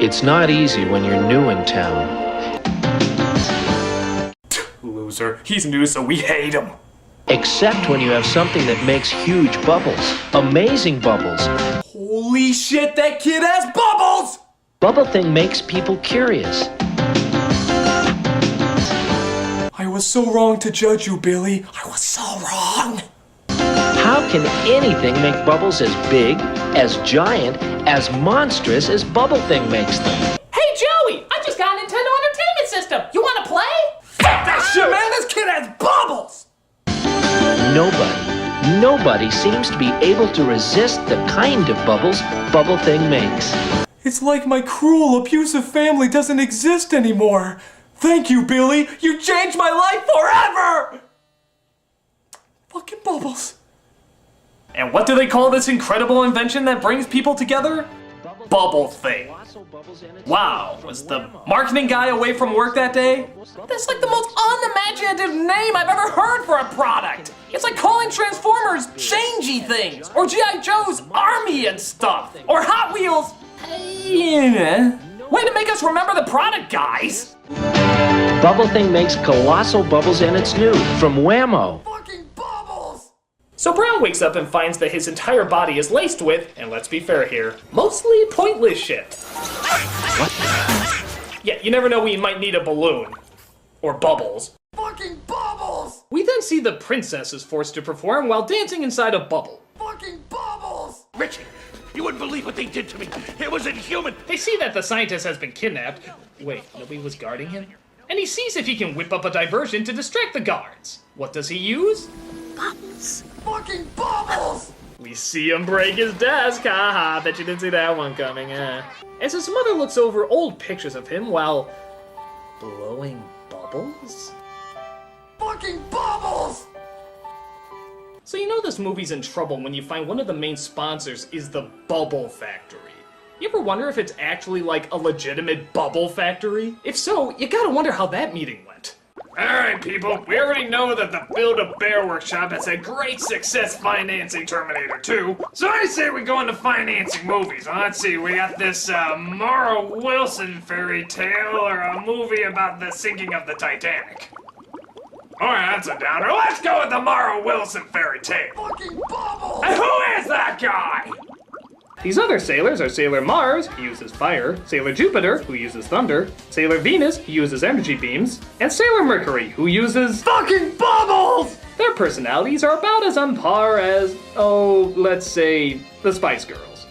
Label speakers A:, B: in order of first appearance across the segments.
A: It's not easy when you're new in town.
B: Loser. He's new, so we hate him.
A: Except when you have something that makes huge bubbles. Amazing bubbles.
B: Holy shit, that kid has bubbles!
A: Bubble Thing makes people curious.
B: I was so wrong to judge you, Billy. I was so wrong.
A: How can anything make bubbles as big, as giant, as monstrous as Bubble Thing makes them?
C: Hey, Joey! I just got a Nintendo Entertainment System! You wanna play?
B: Fuck that shit, man! This kid has bubbles!
A: Nobody seems to be able to resist the kind of bubbles Bubble Thing makes.
B: It's like my cruel, abusive family doesn't exist anymore. Thank you, Billy. You changed my life forever! Fucking bubbles. And what do they call this incredible invention that brings people together? Bubble Thing. Wow, was the marketing guy away from work that day? That's like the most unimaginative name I've ever heard for a product. It's like calling Transformers changey things, or G.I. Joe's Army and stuff, or Hot Wheels. Way to make us remember the product, guys.
A: Bubble Thing makes colossal bubbles and it's new from Whammo.
B: Fucking bubbles! So Brown wakes up and finds that his entire body is laced with, and let's be fair here, mostly pointless shit. What? Yeah, you never know when you might need a balloon. Or bubbles. Fucking bubbles! We then see the princess is forced to perform while dancing inside a bubble. Fucking bubbles!
D: Richie, you wouldn't believe what they did to me. It was inhuman.
B: They see that the scientist has been kidnapped. Wait, nobody was guarding him? And he sees if he can whip up a diversion to distract the guards. What does he use?
E: Bubbles.
B: Fucking bubbles! We see him break his desk. Haha, bet you didn't see that one coming, As his mother looks over old pictures of him while blowing bubbles? Fucking bubbles! So you know this movie's in trouble when you find one of the main sponsors is the Bubble Factory. You ever wonder if it's actually like a legitimate bubble factory? If so, you gotta wonder how that meeting went. Alright people, we already know that the Build-A-Bear Workshop has had great success financing Terminator 2, so I say we go into financing movies. Let's see, we got this Mara Wilson fairy tale or a movie about the sinking of the Titanic. Alright, that's a downer. Let's go with the Mara Wilson fairy tale. Fucking bubbles! And who is that guy? These other sailors are Sailor Mars, who uses fire, Sailor Jupiter, who uses thunder, Sailor Venus, who uses energy beams, and Sailor Mercury, who uses fucking bubbles! Their personalities are about as on par as, oh, let's say, the Spice Girls.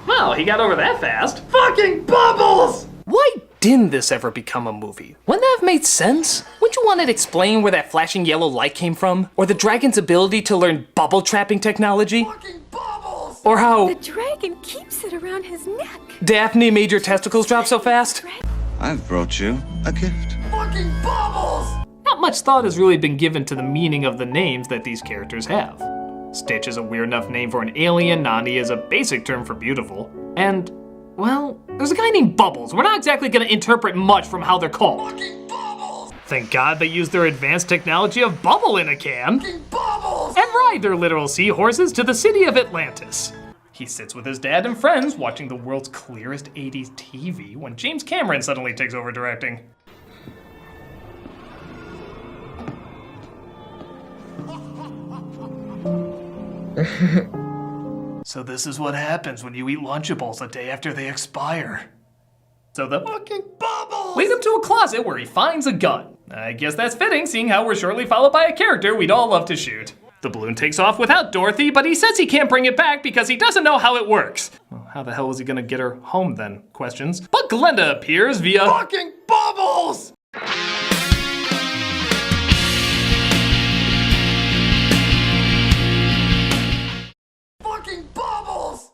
B: Well, he got over that fast. Fucking bubbles! Why didn't this ever become a movie? Wouldn't that have made sense? Wouldn't you want it to explain where that flashing yellow light came from? Or the dragon's ability to learn bubble trapping technology? Fucking bubbles! Or how
E: The dragon keeps it around his neck.
B: Daphne made your testicles drop so fast?
F: I've brought you a gift.
B: Fucking bubbles! Not much thought has really been given to the meaning of the names that these characters have. Stitch is a weird enough name for an alien, Nani is a basic term for beautiful, and, well, there's a guy named Bubbles. We're not exactly gonna interpret much from how they're called. Fucking bubbles! Thank God they used their advanced technology of bubble in a can. Fucking bubbles! And ride their literal seahorses to the city of Atlantis. He sits with his dad and friends watching the world's clearest 80s TV when James Cameron suddenly takes over directing. So this is what happens when you eat Lunchables a day after they expire. So the fucking bubbles lead him to a closet where he finds a gun. I guess that's fitting, seeing how we're shortly followed by a character we'd all love to shoot. The balloon takes off without Dorothy, but he says he can't bring it back because he doesn't know how it works. Well, how the hell is he gonna get her home then? Questions. But Glenda appears via fucking bubbles!